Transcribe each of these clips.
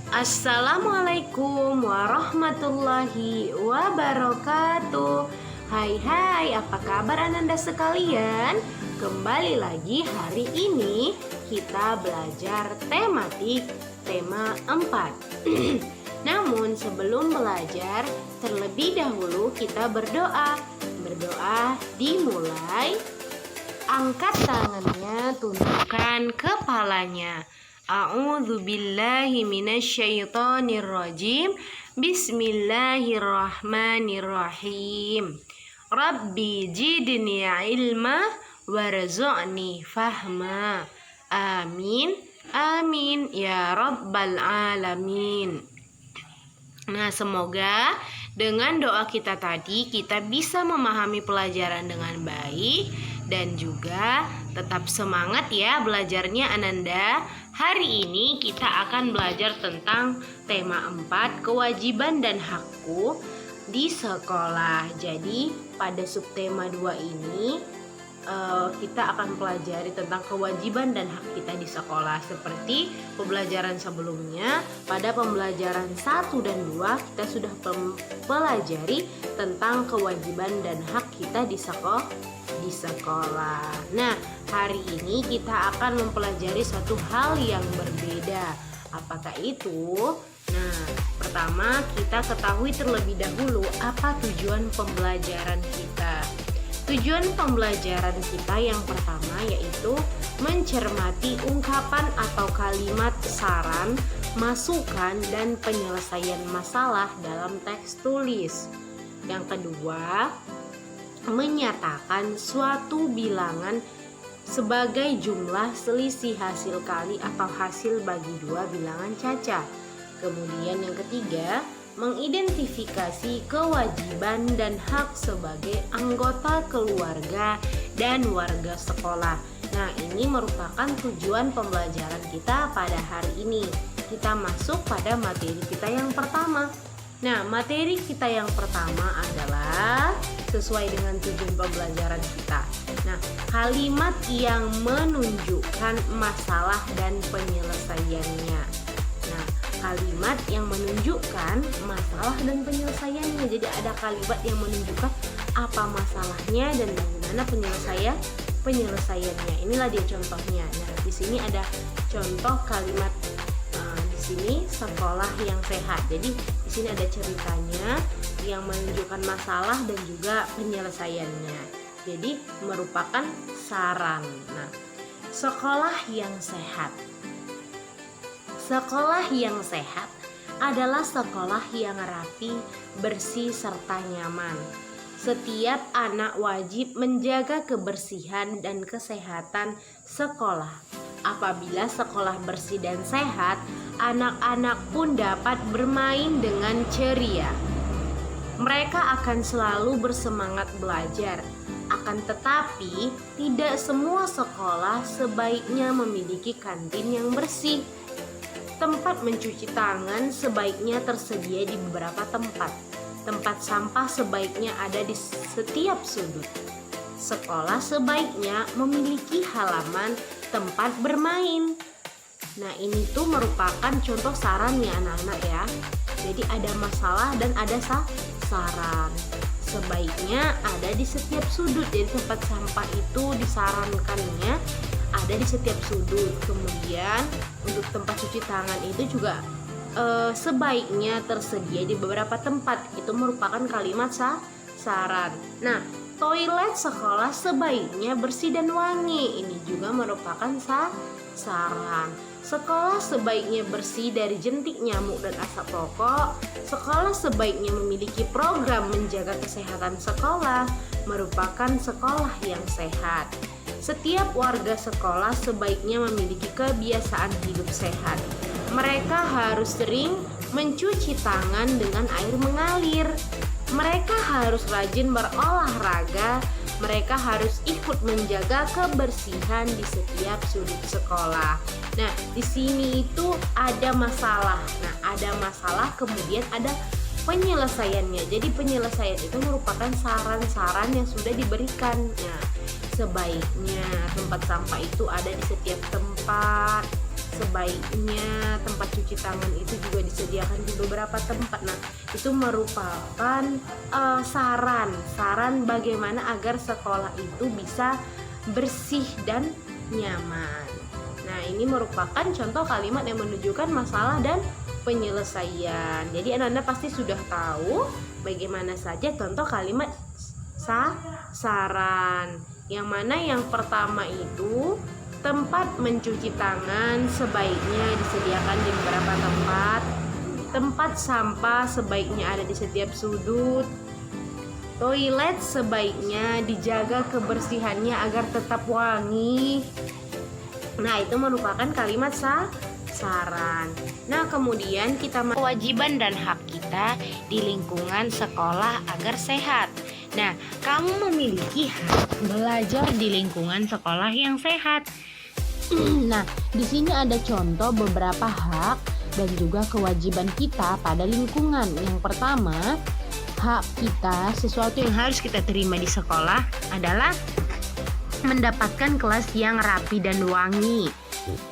Assalamualaikum warahmatullahi wabarakatuh. Hai, apa kabar Ananda sekalian? Kembali lagi hari ini kita belajar tematik tema 4. Namun sebelum belajar, terlebih dahulu kita berdoa. Berdoa dimulai. Angkat tangannya, tundukkan kepalanya. A'udzu billahi minasyaitonir rajim. Bismillahirrahmanirrahim. Rabbi zidni ilma warzuqni fahma. Amin. Amin ya rabbal alamin. Nah, semoga dengan doa kita tadi kita bisa memahami pelajaran dengan baik dan juga tetap semangat ya belajarnya Ananda. Hari ini kita akan belajar tentang tema 4, kewajiban dan hakku di sekolah. Jadi pada subtema 2 ini kita akan pelajari tentang kewajiban dan hak kita di sekolah. Seperti pembelajaran sebelumnya, pada pembelajaran 1 dan 2 kita sudah pelajari tentang kewajiban dan hak kita di sekolah. Nah, hari ini kita akan mempelajari suatu hal yang berbeda. Apakah itu? Nah, pertama kita ketahui terlebih dahulu apa tujuan pembelajaran kita. Tujuan pembelajaran kita yang pertama yaitu mencermati ungkapan atau kalimat saran, masukan, dan penyelesaian masalah dalam teks tulis. Yang kedua, menyatakan suatu bilangan sebagai jumlah selisih hasil kali atau hasil bagi dua bilangan caca. Kemudian yang ketiga, mengidentifikasi kewajiban dan hak sebagai anggota keluarga dan warga sekolah. Nah, ini merupakan tujuan pembelajaran kita pada hari ini. Kita masuk pada materi kita yang pertama. Nah, materi kita yang pertama adalah sesuai dengan tujuan pembelajaran kita. Nah, kalimat yang menunjukkan masalah dan penyelesaiannya. Nah, kalimat yang menunjukkan masalah dan penyelesaiannya. Jadi ada kalimat yang menunjukkan apa masalahnya dan bagaimana penyelesaiannya. Inilah dia contohnya. Nah, di sini ada contoh kalimat di sini sekolah yang sehat. Jadi di sini ada ceritanya yang menunjukkan masalah dan juga penyelesaiannya. Jadi merupakan saran. Nah, sekolah yang sehat. Sekolah yang sehat adalah sekolah yang rapi, bersih, serta nyaman. Setiap anak wajib menjaga kebersihan dan kesehatan sekolah. Apabila sekolah bersih dan sehat, anak-anak pun dapat bermain dengan ceria. Mereka akan selalu bersemangat belajar. Akan tetapi, tidak semua sekolah sebaiknya memiliki kantin yang bersih. Tempat mencuci tangan sebaiknya tersedia di beberapa tempat. Tempat sampah sebaiknya ada di setiap sudut. Sekolah sebaiknya memiliki halaman tempat bermain. Nah, ini tuh merupakan contoh saran ya anak-anak ya. Jadi ada masalah dan ada saran. Sebaiknya ada di setiap sudut. Jadi tempat sampah itu disarankannya ada di setiap sudut. Kemudian untuk tempat cuci tangan itu juga sebaiknya tersedia di beberapa tempat. Itu merupakan kalimat saran. Nah, toilet sekolah sebaiknya bersih dan wangi. Ini juga merupakan saran. Sekolah sebaiknya bersih dari jentik nyamuk dan asap rokok. Sekolah sebaiknya memiliki program menjaga kesehatan sekolah. Merupakan sekolah yang sehat. Setiap warga sekolah sebaiknya memiliki kebiasaan hidup sehat. Mereka harus sering mencuci tangan dengan air mengalir. Mereka harus rajin berolahraga. Mereka harus ikut menjaga kebersihan di setiap sudut sekolah. Nah, di sini itu ada masalah. Nah, ada masalah kemudian ada penyelesaiannya. Jadi penyelesaian itu merupakan saran-saran yang sudah diberikan. Nah, sebaiknya tempat sampah itu ada di setiap tempat. sebaiknya tempat cuci tangan itu juga disediakan di beberapa tempat. Nah, itu merupakan saran bagaimana agar sekolah itu bisa bersih dan nyaman. Nah, ini merupakan contoh kalimat yang menunjukkan masalah dan penyelesaian. Jadi Anda pasti sudah tahu bagaimana saja contoh kalimat saran. Yang mana yang pertama itu tempat mencuci tangan sebaiknya disediakan di beberapa tempat. Tempat sampah sebaiknya ada di setiap sudut. Toilet sebaiknya dijaga kebersihannya agar tetap wangi. Nah, itu merupakan kalimat saran. Nah, kemudian kita kewajiban dan hak kita di lingkungan sekolah agar sehat. Nah, kamu memiliki hak belajar di lingkungan sekolah yang sehat. Nah, di sini ada contoh beberapa hak dan juga kewajiban kita pada lingkungan. Yang pertama, hak kita, sesuatu yang harus kita terima di sekolah adalah mendapatkan kelas yang rapi dan wangi.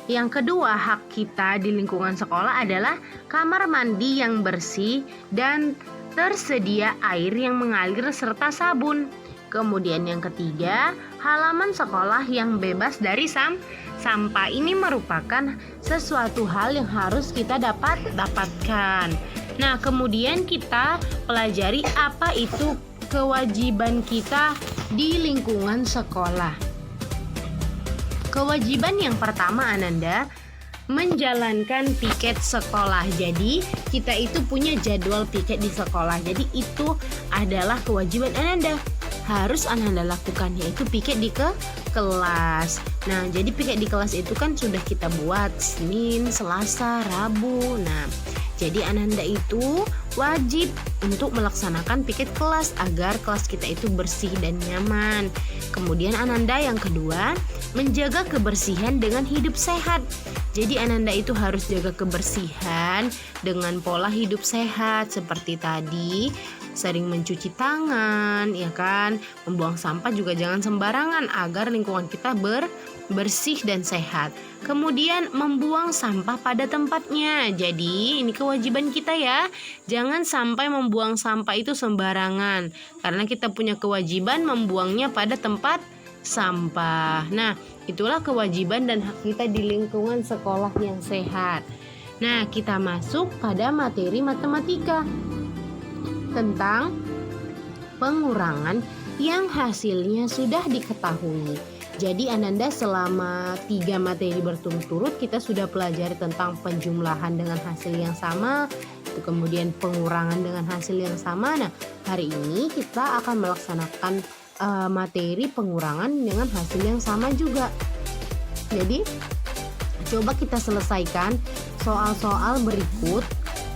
Yang kedua, hak kita di lingkungan sekolah adalah kamar mandi yang bersih dan tersedia air yang mengalir serta sabun. Kemudian yang ketiga, halaman sekolah yang bebas dari sampah. Ini merupakan sesuatu hal yang harus kita dapatkan. Nah, kemudian kita pelajari apa itu kewajiban kita di lingkungan sekolah. Kewajiban yang pertama, Ananda, menjalankan piket sekolah. Jadi kita itu punya jadwal piket di sekolah. Jadi itu adalah kewajiban Ananda. Harus Ananda lakukan, yaitu piket di kelas. Nah, jadi piket di kelas itu kan sudah kita buat Senin, Selasa, Rabu. Nah, jadi Ananda itu wajib untuk melaksanakan piket kelas agar kelas kita itu bersih dan nyaman. Kemudian Ananda yang kedua, menjaga kebersihan dengan hidup sehat. Jadi Ananda itu harus jaga kebersihan dengan pola hidup sehat seperti tadi, sering mencuci tangan, ya kan? Membuang sampah juga jangan sembarangan agar lingkungan kita bersih dan sehat. Kemudian membuang sampah pada tempatnya. Jadi ini kewajiban kita ya. Jangan sampai membuang sampah itu sembarangan, karena kita punya kewajiban membuangnya pada tempat sampah. Nah, itulah kewajiban dan hak kita di lingkungan sekolah yang sehat. Nah, kita masuk pada materi matematika tentang pengurangan yang hasilnya sudah diketahui. Jadi Ananda selama 3 materi berturut-turut kita sudah pelajari tentang penjumlahan dengan hasil yang sama, kemudian pengurangan dengan hasil yang sama. Nah, hari ini kita akan melaksanakan materi pengurangan dengan hasil yang sama juga. Jadi coba kita selesaikan soal-soal berikut,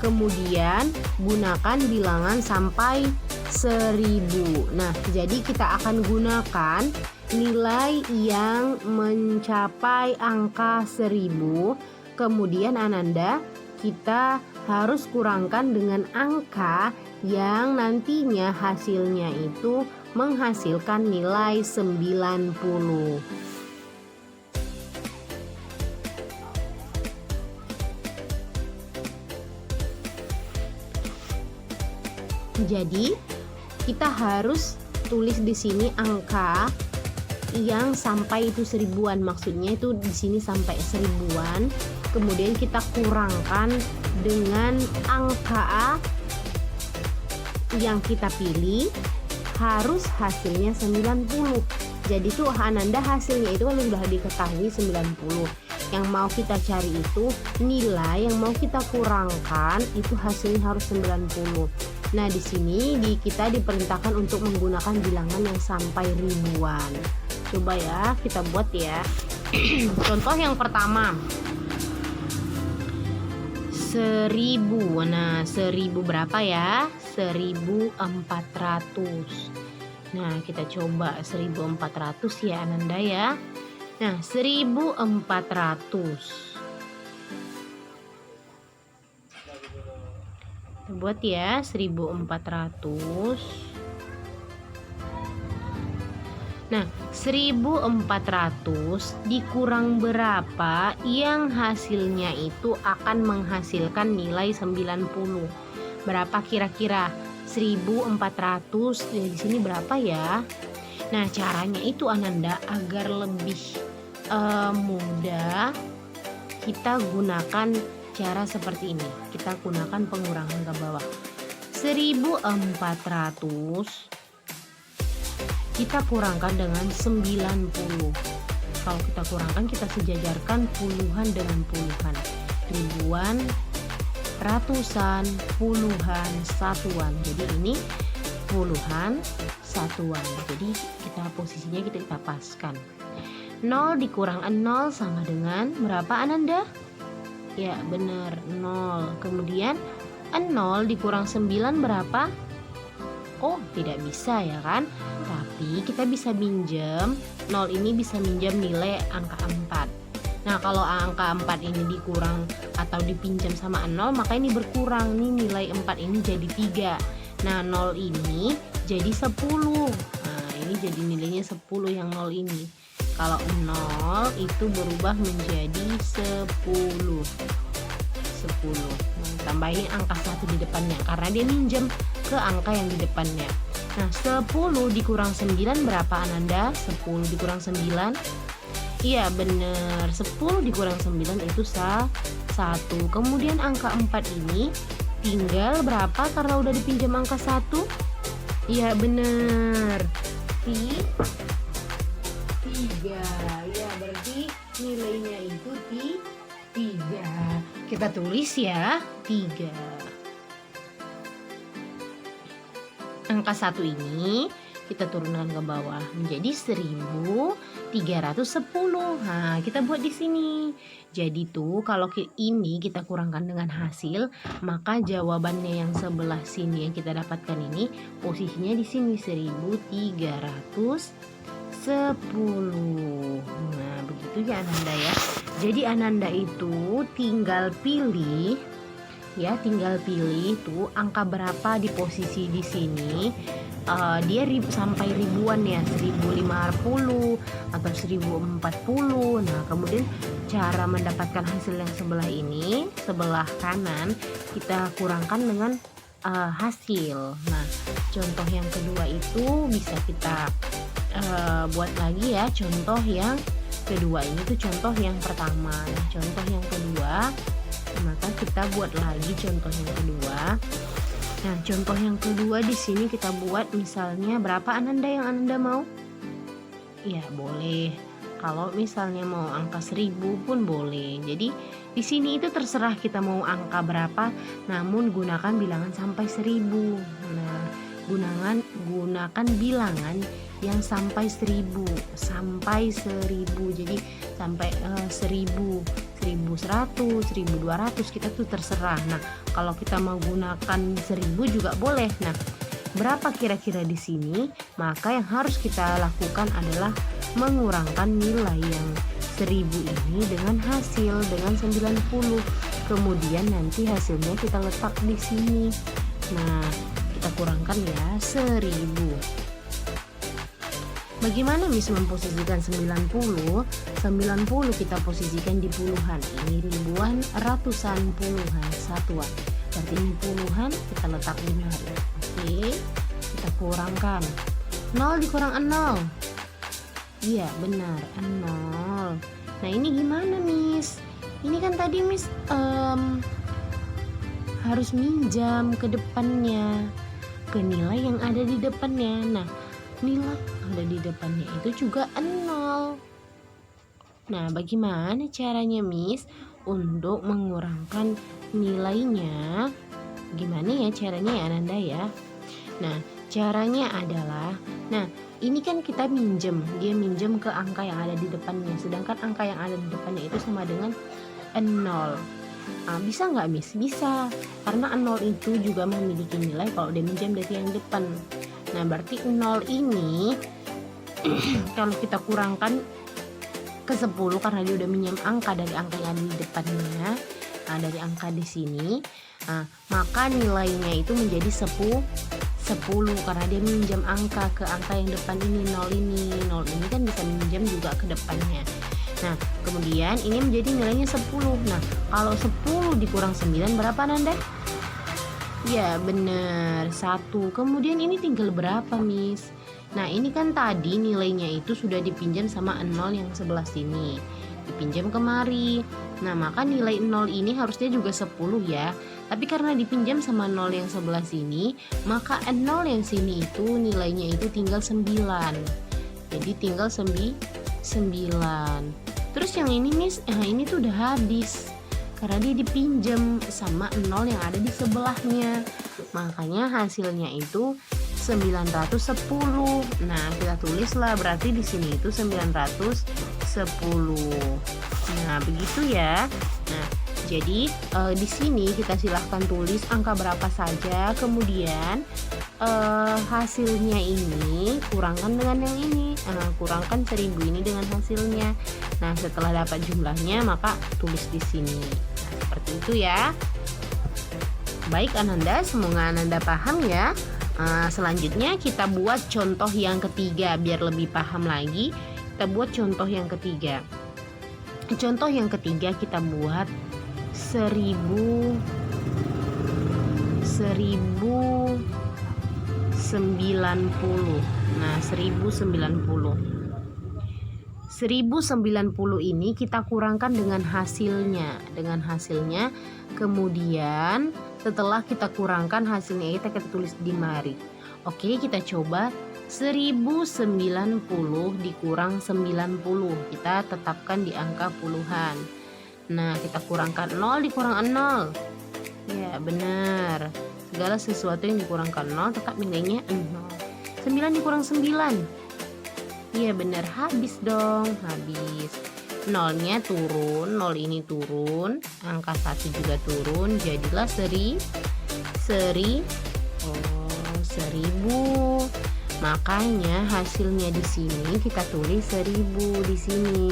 kemudian gunakan bilangan sampai 1000. Nah, jadi kita akan gunakan nilai yang mencapai angka 1000. Kemudian Ananda, kita harus kurangkan dengan angka yang nantinya hasilnya itu menghasilkan nilai 90. Jadi kita harus tulis di sini angka yang sampai itu 1000-an, maksudnya itu di sini sampai 1000-an. Kemudian kita kurangkan dengan angka yang kita pilih, harus hasilnya 90. Jadi tuh Ananda hasilnya itu kan sudah diketahui 90. Yang mau kita cari itu nilai yang mau kita kurangkan itu hasilnya harus 90. Nah, di sini kita diperintahkan untuk menggunakan bilangan yang sampai ribuan. Coba ya, kita buat ya. Contoh yang pertama, 1000. Nah, 1000 berapa ya? 1400. Nah, kita coba 1400 ya Ananda ya. Nah, 1400. Kita buat ya, 1400. Nah, 1400 dikurang berapa yang hasilnya itu akan menghasilkan nilai 90. Berapa kira-kira? 1400 di sini berapa ya? Nah, caranya itu Ananda agar lebih mudah, kita gunakan cara seperti ini. Kita gunakan pengurangan ke bawah. 1400 kita kurangkan dengan 90. Kalau kita kurangkan, kita sejajarkan puluhan dengan puluhan, ribuan, ratusan, puluhan, satuan. Jadi ini puluhan, satuan. Jadi kita posisinya kita paskan. 0 dikurang 0 sama dengan berapa Ananda? Ya benar, 0. Kemudian 0 dikurang 9 berapa? Oh, tidak bisa ya kan? Tapi kita bisa minjem 0 ini, bisa minjem nilai angka 4. Nah, kalau angka 4 ini dikurang atau dipinjam sama 0, maka ini berkurang. Nih nilai 4 ini jadi 3. Nah, 0 ini jadi 10. Nah, ini jadi nilainya 10 yang 0 ini. Kalau 0 itu berubah menjadi 10. 10. Nah, tambahin angka 1 di depannya karena dia minjem ke angka yang di depannya. Nah, 10 dikurang 9 berapa Ananda? 10 dikurang 9. Iya bener, 10 dikurang 9 itu 1. Kemudian angka 4 ini tinggal berapa karena udah dipinjam angka 1? Iya bener, 3. Ya berarti nilainya itu 3. Kita tulis ya, 3. Angka 1 ini kita turunkan ke bawah menjadi 1310. Nah, kita buat di sini. Jadi tuh kalau ini kita kurangkan dengan hasil, maka jawabannya yang sebelah sini yang kita dapatkan ini posisinya di sini 1310. Nah, begitu ya Ananda ya. Jadi Ananda itu tinggal pilih tuh angka berapa di posisi di sini. Dia sampai ribuan ya, 1050 atau 1040. Nah, kemudian cara mendapatkan hasil yang sebelah ini, sebelah kanan, kita kurangkan dengan hasil. Nah, contoh yang kedua itu bisa kita buat lagi ya. Contoh yang kedua ini tuh contoh yang pertama. Nah, contoh yang kedua, maka kita buat lagi contoh yang kedua. Nah, contoh yang kedua di sini kita buat misalnya berapa Ananda yang Ananda mau? Ya, boleh. Kalau misalnya mau angka 1000 pun boleh. Jadi di sini itu terserah kita mau angka berapa, namun gunakan bilangan sampai 1000. Nah, gunakan bilangan yang sampai 1000. Jadi sampai 1000, 1100, 1200 kita tuh terserah. Nah, kalau kita mau gunakan 1000 juga boleh. Nah, berapa kira-kira di sini? Maka yang harus kita lakukan adalah mengurangkan nilai yang 1000 ini dengan hasil dengan 90. Kemudian nanti hasilnya kita letak di sini. Nah, kita kurangkan ya 1000. Bagaimana Miss memposisikan 90? 90 kita posisikan di puluhan. Ini ribuan, ratusan, puluhan, satuan. Berarti ini puluhan, kita letak di nol. Oke, kita kurangkan. 0 dikurang 0. Iya, benar, 0. Nah, ini gimana Miss? Ini kan tadi Miss harus minjam ke depannya, ke nilai yang ada di depannya. Nah, nilai ada di depannya itu juga 0. Nah, bagaimana caranya Miss untuk mengurangkan nilainya? Gimana ya caranya ya Ananda ya? Nah, caranya adalah, nah ini kan kita dia minjem ke angka yang ada di depannya, sedangkan angka yang ada di depannya itu sama dengan 0. Nah, bisa nggak Miss? Bisa, karena 0 itu juga memiliki nilai kalau dia minjem dari yang depan. Nah, berarti 0 ini kalau kita kurangkan ke 10 karena dia udah minjem angka dari angka yang ada di depannya, nah, dari angka di sini, nah, maka nilainya itu menjadi 10. 10 karena dia minjam angka ke angka yang depan ini, 0 ini. 0 ini kan bisa minjam juga ke depannya. Nah, kemudian ini menjadi nilainya 10. Nah, kalau 10 dikurang 9 berapa Nanda? Ya, benar, 1. Kemudian ini tinggal berapa, Miss? Nah, ini kan tadi nilainya itu sudah dipinjam sama 0 yang sebelah sini. Dipinjam kemari. Nah, maka nilai 0 ini harusnya juga 10 ya. Tapi karena dipinjam sama 0 yang sebelah sini, maka 0 yang sini itu nilainya itu tinggal 9. Jadi tinggal 9. Terus yang ini, Miss, ini tuh udah habis karena dia dipinjam sama 0 yang ada di sebelahnya. Makanya hasilnya itu 910. Nah, kita tulislah berarti di sini itu 910. Nah, begitu ya. Nah, jadi di sini kita silahkan tulis angka berapa saja, kemudian hasilnya ini kurangkan dengan yang ini. Kurangkan 1000 ini dengan hasilnya. Nah, setelah dapat jumlahnya maka tulis di sini. Nah, seperti itu ya. Baik Ananda, semoga Ananda paham ya. Selanjutnya kita buat contoh yang ketiga biar lebih paham lagi. Kita buat contoh yang ketiga. Contoh yang ketiga kita buat 1090. Nah, 1090. 1090 ini kita kurangkan dengan hasilnya. Kemudian setelah kita kurangkan hasilnya kita tulis di mari. Oke, kita coba 1090 dikurang 90. Kita tetapkan di angka puluhan. Nah, kita kurangkan 0 dikurang 0. Ya, benar. Segala sesuatu yang dikurangkan 0 tetap nilainya 0. 9 dikurang 9. Iya benar, habis dong, habis. 0-nya turun, 0 ini turun, angka 1 juga turun, jadilah 1000. Makanya hasilnya di sini kita tulis 1000 di sini.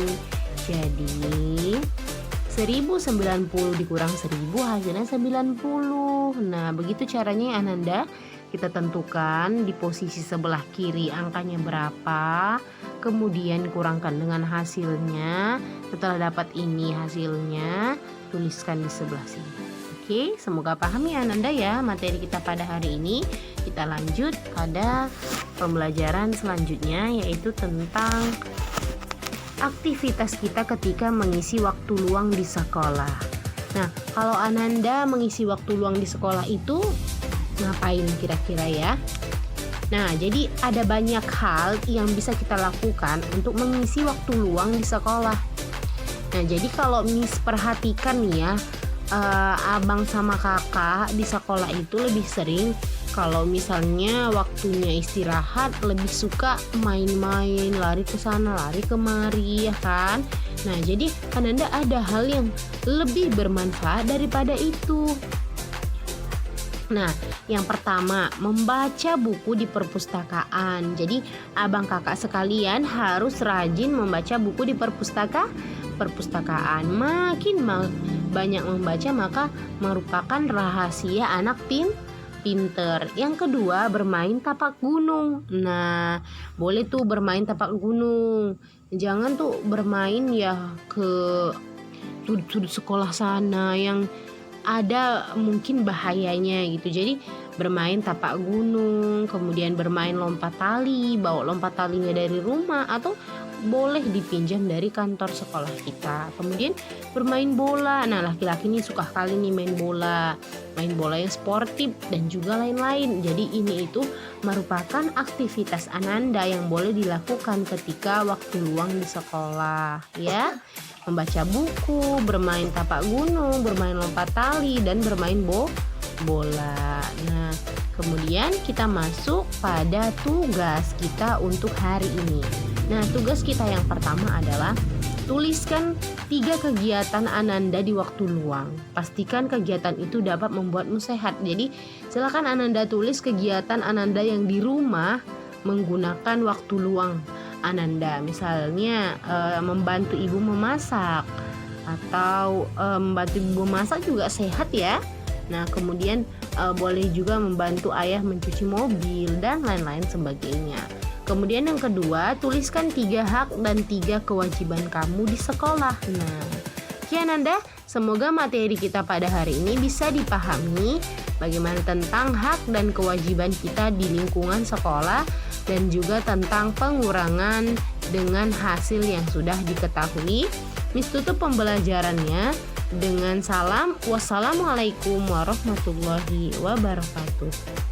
Jadi 1090 dikurang 1000 hasilnya 90. Nah, begitu caranya Ananda. Kita tentukan di posisi sebelah kiri angkanya berapa, kemudian kurangkan dengan hasilnya. Setelah dapat ini hasilnya, tuliskan di sebelah sini. Oke, semoga paham ya Ananda ya materi kita pada hari ini. Kita lanjut pada pembelajaran selanjutnya, yaitu tentang aktivitas kita ketika mengisi waktu luang di sekolah. Nah, kalau Ananda mengisi waktu luang di sekolah itu ngapain kira-kira ya? Nah, jadi ada banyak hal yang bisa kita lakukan untuk mengisi waktu luang di sekolah. Nah, jadi kalau Miss perhatikan nih ya, abang sama kakak di sekolah itu lebih sering kalau misalnya waktunya istirahat lebih suka main-main, lari ke sana, lari kemari, ya kan? Nah, jadi Ananda ada hal yang lebih bermanfaat daripada itu. Nah, yang pertama, membaca buku di perpustakaan. Jadi, abang kakak sekalian harus rajin membaca buku di perpustakaan. Makin banyak membaca maka merupakan rahasia anak pinter. Yang kedua, bermain tapak gunung. Nah, boleh tuh bermain tapak gunung. Jangan tuh bermain ya ke sudut sekolah sana yang ada mungkin bahayanya gitu. Jadi bermain tapak gunung, kemudian bermain lompat tali, bawa lompat talinya dari rumah atau boleh dipinjam dari kantor sekolah kita. Kemudian bermain bola. Nah, laki-laki ini suka kali nih main bola yang sportif dan juga lain-lain. Jadi ini itu merupakan aktivitas Ananda yang boleh dilakukan ketika waktu luang di sekolah ya. Membaca buku, bermain tapak gunung, bermain lompat tali, dan bermain bola. Nah, kemudian kita masuk pada tugas kita untuk hari ini. Nah, tugas kita yang pertama adalah tuliskan 3 kegiatan Ananda di waktu luang. Pastikan kegiatan itu dapat membuatmu sehat. Jadi, silakan Ananda tulis kegiatan Ananda yang di rumah menggunakan waktu luang Ananda. Misalnya membantu ibu memasak atau membantu ibu memasak juga sehat ya. Nah, kemudian boleh juga membantu ayah mencuci mobil dan lain-lain sebagainya. Kemudian yang kedua, tuliskan 3 hak dan 3 kewajiban kamu di sekolah. Nah, sekian Anda, semoga materi kita pada hari ini bisa dipahami bagaimana tentang hak dan kewajiban kita di lingkungan sekolah dan juga tentang pengurangan dengan hasil yang sudah diketahui. Miss tutup pembelajarannya dengan salam. Wassalamualaikum warahmatullahi wabarakatuh.